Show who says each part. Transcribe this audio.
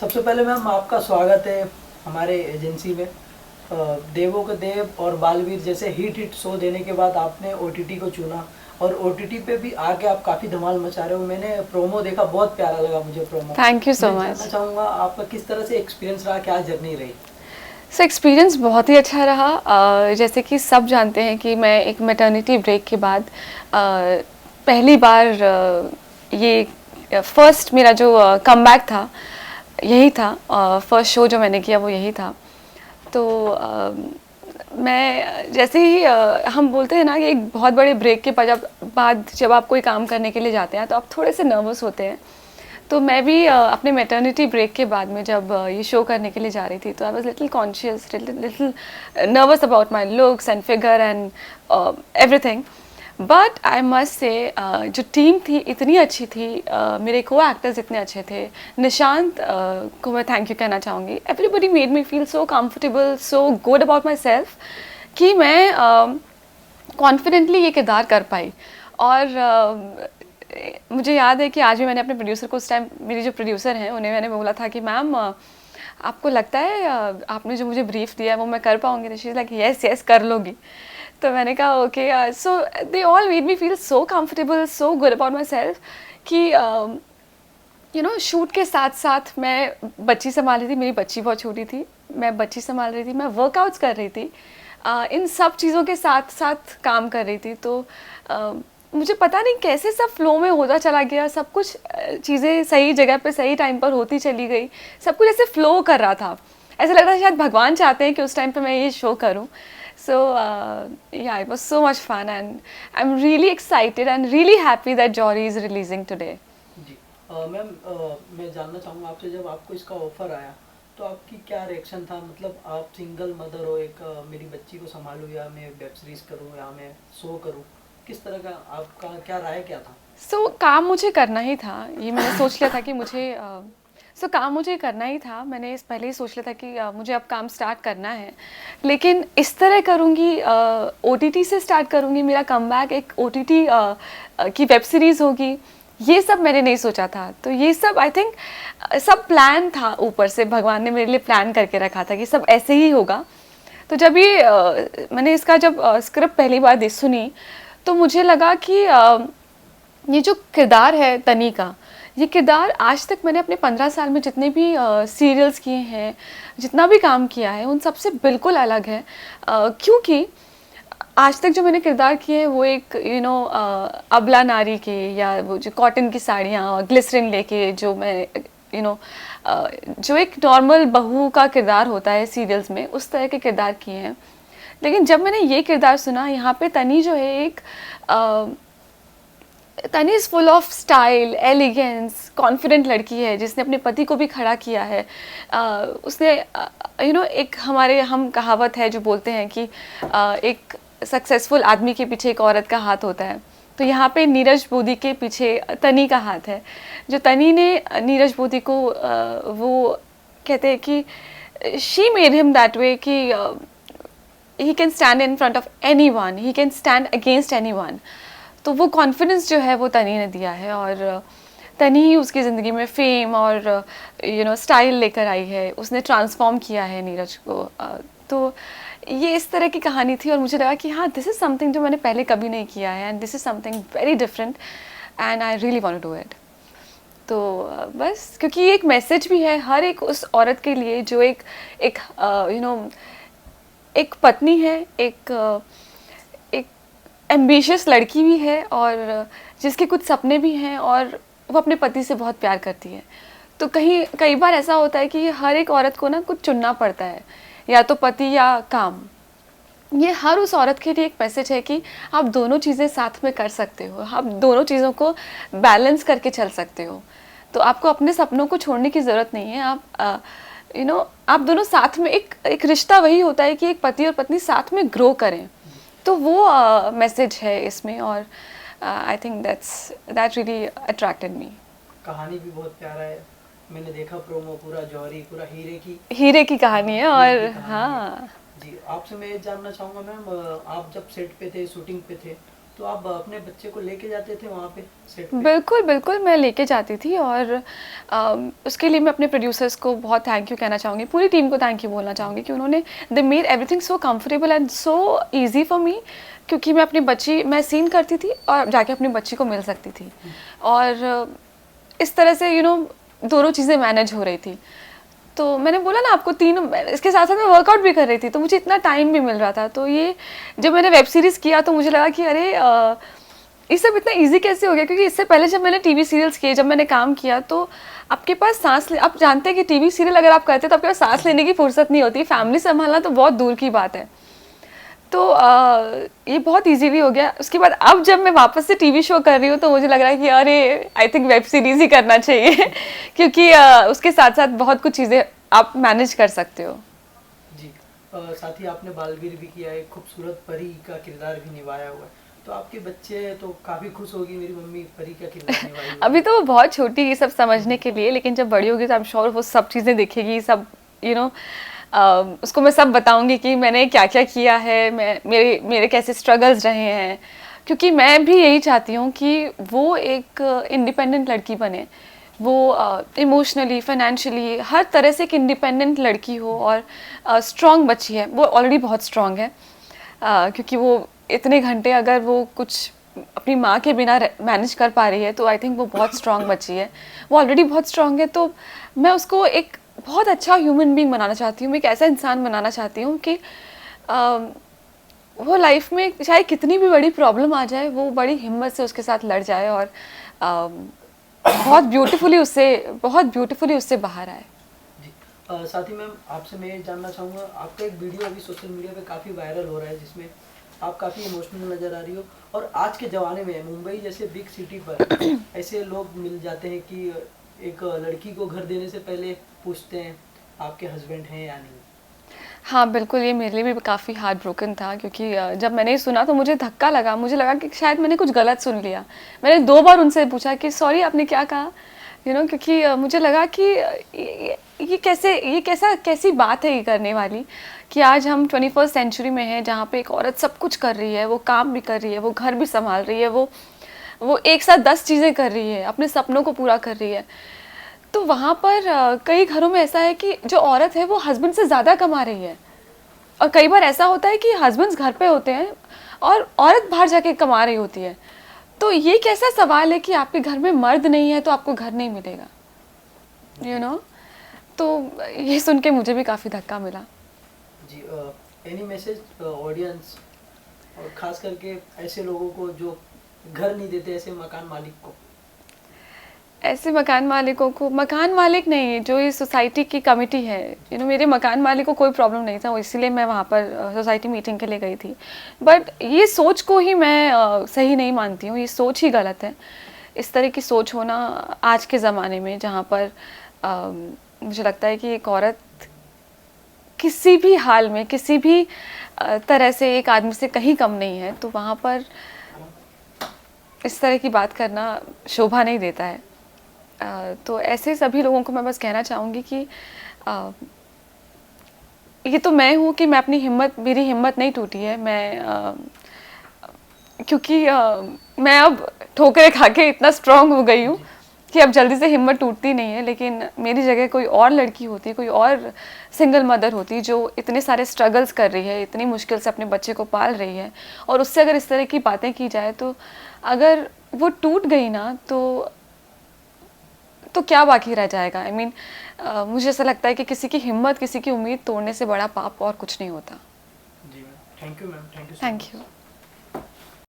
Speaker 1: सबसे पहले मैम आपका स्वागत है हमारे एजेंसी में। देवों के देव और बालवीर जैसे हिट हिट शो देने के बाद आपने ओटीटी को चुना और ओटीटी पे भी आके आप काफ़ी धमाल मचा रहे हो। मैंने प्रोमो देखा, बहुत प्यारा लगा मुझे प्रोमो।
Speaker 2: थैंक यू सो
Speaker 1: मैं जानना
Speaker 2: मच।
Speaker 1: चाहूँगा आपका किस तरह से एक्सपीरियंस रहा, क्या जर्नी रही?
Speaker 2: सो एक्सपीरियंस बहुत ही अच्छा रहा। जैसे कि सब जानते हैं कि मैं एक मैटरनिटी ब्रेक के बाद पहली बार ये फर्स्ट मेरा जो कमबैक था यही था। फर्स्ट शो जो मैंने किया वो यही था। तो मैं जैसे ही हम बोलते हैं ना कि एक बहुत बड़े ब्रेक के बाद जब आप कोई काम करने के लिए जाते हैं तो आप थोड़े से नर्वस होते हैं। तो मैं भी अपने मैटरनिटी ब्रेक के बाद में जब ये शो करने के लिए जा रही थी तो I was little conscious, little nervous about my looks and figure and everything. But I must say जो टीम थी इतनी अच्छी थी, मेरे को एक्टर्स इतने अच्छे थे। निशांत को मैं थैंक यू कहना चाहूँगी। Everybody made me feel so comfortable, so good about my self कि मैं कॉन्फिडेंटली ये किरदार कर पाई। और मुझे याद है कि आज भी मैंने अपने प्रोड्यूसर को, उस टाइम मेरी जो प्रोड्यूसर हैं उन्हें मैंने बोला था कि मैम आपको लगता है आपने जो मुझे ब्रीफ दिया है वो मैं कर पाऊँगी? She is like yes yes कर लोगी। तो मैंने कहा okay. So they all made me feel so comfortable, so good about my self कि शूट के साथ साथ मैं बच्ची संभाल रही थी। मेरी बच्ची बहुत छोटी थी, मैं बच्ची संभाल रही थी, मैं वर्कआउट्स कर रही थी, इन सब चीज़ों के साथ साथ काम कर रही थी। तो मुझे पता नहीं कैसे सब फ्लो में होता चला गया, सब कुछ चीज़ें सही जगह पे सही टाइम पर होती चली गई, सब कुछ ऐसे फ्लो कर रहा था। ऐसा लग रहा था शायद भगवान चाहते हैं कि उस टाइम पे मैं ये शो करूं। So yeah it was so much fun and I am really excited and really happy that जॉरी is releasing today.
Speaker 1: Ji ma'am, मैं जानना चाहूँगा आपसे, जब आपको इसका ऑफर आया तो आपकी क्या रिएक्शन था? मतलब आप सिंगल मदर हो, एक मेरी बच्ची को संभालूँ या मैं वेब सीरीज़ करूँ या मैं शो करूँ, किस तरह का आपका क्या राय क्या था?
Speaker 2: काम मुझे करना ही था, ये मैंने सोच लिया था कि मुझे काम मुझे करना ही था। मैंने इस पहले ही सोच लिया था कि मुझे अब काम स्टार्ट करना है, लेकिन इस तरह करूँगी, ओटीटी से स्टार्ट करूँगी, मेरा कमबैक एक ओटीटी की वेब सीरीज़ होगी, ये सब मैंने नहीं सोचा था। तो ये सब आई थिंक सब प्लान था, ऊपर से भगवान ने मेरे लिए प्लान करके रखा था कि सब ऐसे ही होगा। तो जब ये मैंने इसका जब स्क्रिप्ट पहली बार सुनी तो मुझे लगा कि ये जो किरदार है तनी का, ये किरदार आज तक मैंने अपने 15 साल में जितने भी सीरियल्स किए हैं, जितना भी काम किया है, उन सबसे बिल्कुल अलग है। क्योंकि आज तक जो मैंने किरदार किए हैं वो एक अबला नारी के, या वो जो कॉटन की साड़ियाँ ग्लिसरिन लेके जो मैं यू नो जो एक नॉर्मल बहू का किरदार होता है सीरियल्स में, उस तरह के किरदार किए हैं। लेकिन जब मैंने ये किरदार सुना, यहाँ पे तनी जो है एक तनी is full of style, elegance, confident लड़की है जिसने अपने पति को भी खड़ा किया है। उसने एक हमारे हम कहावत है जो बोलते हैं कि एक सक्सेसफुल आदमी के पीछे एक औरत का हाथ होता है। तो यहाँ पे नीरज मोदी के पीछे तनी का हाथ है। जो तनी ने नीरज मोदी को वो कहते हैं कि she made him that way कि he can stand in front of anyone, he can stand against anyone. तो वो कॉन्फिडेंस जो है वो तनी ने दिया है, और तनी ही उसकी ज़िंदगी में फेम और स्टाइल लेकर आई है। उसने ट्रांसफॉर्म किया है नीरज को। तो ये इस तरह की कहानी थी और मुझे लगा कि हाँ, दिस इज़ समथिंग जो मैंने पहले कभी नहीं किया है, and this is something very different and I really want to do it. तो बस क्योंकि ये एक मैसेज भी है हर एक उस औरत के लिए जो एक एक एक पत्नी है, एक एम्बिशियस लड़की भी है, और जिसके कुछ सपने भी हैं, और वो अपने पति से बहुत प्यार करती है। तो कई बार ऐसा होता है कि हर एक औरत को ना कुछ चुनना पड़ता है, या तो पति या काम। ये हर उस औरत के लिए एक मैसेज है कि आप दोनों चीज़ें साथ में कर सकते हो, आप दोनों चीज़ों को बैलेंस करके चल सकते हो। तो आपको अपने सपनों को छोड़ने की ज़रूरत नहीं है। आप दोनों साथ में, एक रिश्ता वही होता है कि एक पति और पत्नी साथ में ग्रो करें। तो वो मैसेज है इसमें, और I think that really attracted मी।
Speaker 1: कहानी भी बहुत प्यारा है, मैंने देखा प्रोमो, पूरा जौहरी, पूरा
Speaker 2: हीरे की कहानी है।
Speaker 1: हीरे
Speaker 2: और
Speaker 1: की कहानी है।
Speaker 2: हाँ,
Speaker 1: जी, आपसे मैं ये जानना चाहूँगा मैम, आप जब सेट पे थे, शूटिंग पे थे, तो आप अपने बच्चे को लेके जाते थे वहाँ पे सेट पे?
Speaker 2: बिल्कुल, बिल्कुल, मैं लेके जाती थी और उसके लिए मैं अपने प्रोड्यूसर्स को बहुत थैंक यू कहना चाहूँगी, पूरी टीम को थैंक यू बोलना चाहूँगी कि उन्होंने they made everything so comfortable and so easy for me, क्योंकि मैं सीन करती थी और जाके अपनी बच्ची को मिल सकती थी। और इस तरह से दोनों चीज़ें मैनेज हो रही थी। तो मैंने बोला ना आपको, इसके साथ साथ मैं वर्कआउट भी कर रही थी, तो मुझे इतना टाइम भी मिल रहा था। तो ये जब मैंने वेब सीरीज़ किया तो मुझे लगा कि अरे ये सब इतना इजी कैसे हो गया, क्योंकि इससे पहले जब मैंने टीवी सीरियल्स किए, जब मैंने काम किया, तो आपके पास आप जानते हैं कि टीवी सीरियल अगर आप करते हैं तो आपके पास सांस लेने की फुर्सत नहीं होती, फैमिली संभालना तो बहुत दूर की बात है। तो ये बहुत इजीली हो गया। उसके बाद अब जब मैं वापस से टीवी शो कर रही हूँ तो मुझे लग रहा है कि अरे आई थिंक वेब सीरीज ही करना चाहिए क्योंकि उसके साथ साथ बहुत कुछ चीज़ें आप मैनेज कर सकते हो।
Speaker 1: जी। साथ ही आपने बालवीर भी किया है, खूबसूरत परी का किरदार भी निभाया हुआ है, तो आपके बच्चे तो काफ़ी खुश होगी, मेरी मम्मी परी का किरदार निभाई हुई है।
Speaker 2: अभी तो वो बहुत छोटी है ये सब समझने के लिए, लेकिन जब बड़ी होगी तो आई एम श्योर वो सब चीज़ें देखेगी, सब उसको मैं सब बताऊंगी कि मैंने क्या क्या किया है, मेरे मेरे कैसे स्ट्रगल्स रहे हैं, क्योंकि मैं भी यही चाहती हूँ कि वो एक इंडिपेंडेंट लड़की बने, वो इमोशनली फाइनेंशियली हर तरह से एक इंडिपेंडेंट लड़की हो और स्ट्रॉन्ग बच्ची है। वो ऑलरेडी बहुत स्ट्रॉन्ग है, क्योंकि वो इतने घंटे अगर वो कुछ अपनी माँ के बिना मैनेज कर पा रही है तो आई थिंक वो बहुत स्ट्रॉन्ग बच्ची है, वो ऑलरेडी बहुत स्ट्रॉन्ग है। तो मैं उसको एक बहुत अच्छा ह्यूमन बीइंग बनाना चाहती हूँ, मैं एक ऐसा इंसान बनाना चाहती हूँ कि वो लाइफ में चाहे कितनी भी बड़ी प्रॉब्लम आ जाए वो बड़ी हिम्मत से उसके साथ लड़ जाए और बहुत ब्यूटीफुली उससे बाहर आए।
Speaker 1: जी। साथ ही मैम आपसे मैं ये जानना चाहूँगा, आपका एक वीडियो अभी सोशल मीडिया पे काफ़ी वायरल हो रहा है जिसमें आप काफ़ी इमोशनल नज़र आ रही हो, और आज के ज़माने में मुंबई जैसे बिग सिटी पर ऐसे लोग मिल जाते हैं कि एक लड़की को घर देने से पहले पूछते हैं आपके हस्बैंड हैं या नहीं।
Speaker 2: हाँ बिल्कुल, ये मेरे लिए भी काफ़ी हार्ट ब्रोकन था, क्योंकि जब मैंने ये सुना तो मुझे धक्का लगा, मुझे लगा कि शायद मैंने कुछ गलत सुन लिया। मैंने 2 बार उनसे पूछा कि सॉरी आपने क्या कहा, क्योंकि मुझे लगा कि ये कैसी बात है ये करने वाली, कि आज हम 21st सेंचुरी में हैं जहाँ पे एक औरत सब कुछ कर रही है, वो काम भी कर रही है, वो घर भी संभाल रही है, वो एक साथ 10 चीज़ें कर रही है, अपने सपनों को पूरा कर रही है। तो वहाँ पर कई घरों में ऐसा है कि जो औरत है वो हस्बैंड से ज़्यादा कमा रही है, और कई बार ऐसा होता है कि हस्बैंड्स घर पे होते हैं और औरत बाहर जाके कमा रही होती है। तो ये कैसा सवाल है कि आपके घर में मर्द नहीं है तो आपको घर नहीं मिलेगा, तो ये सुन के मुझे भी काफ़ी धक्का मिला।
Speaker 1: जी। एनी मैसेज ऑडियंस और खास करके ऐसे लोगों को जो घर नहीं देते, ऐसे मकान मालिक को?
Speaker 2: ऐसे मकान मालिकों को, मकान मालिक नहीं, जो ये सोसाइटी की कमेटी है, मेरे मकान मालिक को कोई प्रॉब्लम नहीं था, इसलिए मैं वहाँ पर सोसाइटी मीटिंग के लिए गई थी। बट ये सोच को ही मैं सही नहीं मानती हूँ, ये सोच ही गलत है। इस तरह की सोच होना आज के ज़माने में, जहाँ पर मुझे लगता है कि एक औरत किसी भी हाल में, किसी भी तरह से एक आदमी से कहीं कम नहीं है, तो वहाँ पर इस तरह की बात करना शोभा नहीं देता है। तो ऐसे सभी लोगों को मैं बस कहना चाहूँगी कि ये तो मैं हूँ कि मेरी हिम्मत नहीं टूटी है, क्योंकि मैं अब ठोकरें खा के इतना स्ट्रांग हो गई हूँ कि अब जल्दी से हिम्मत टूटती नहीं है। लेकिन मेरी जगह कोई और लड़की होती, कोई और सिंगल मदर होती जो इतने सारे स्ट्रगल्स कर रही है, इतनी मुश्किल से अपने बच्चे को पाल रही है, और उससे अगर इस तरह की बातें की जाए तो अगर वो टूट गई ना तो क्या बाकी रह जाएगा। I mean, मुझे ऐसा लगता है कि किसी की हिम्मत, किसी की उम्मीद तोड़ने से बड़ा पाप और कुछ नहीं होता।
Speaker 1: जी ma'am, thank you ma'am, thank you.
Speaker 2: Thank you.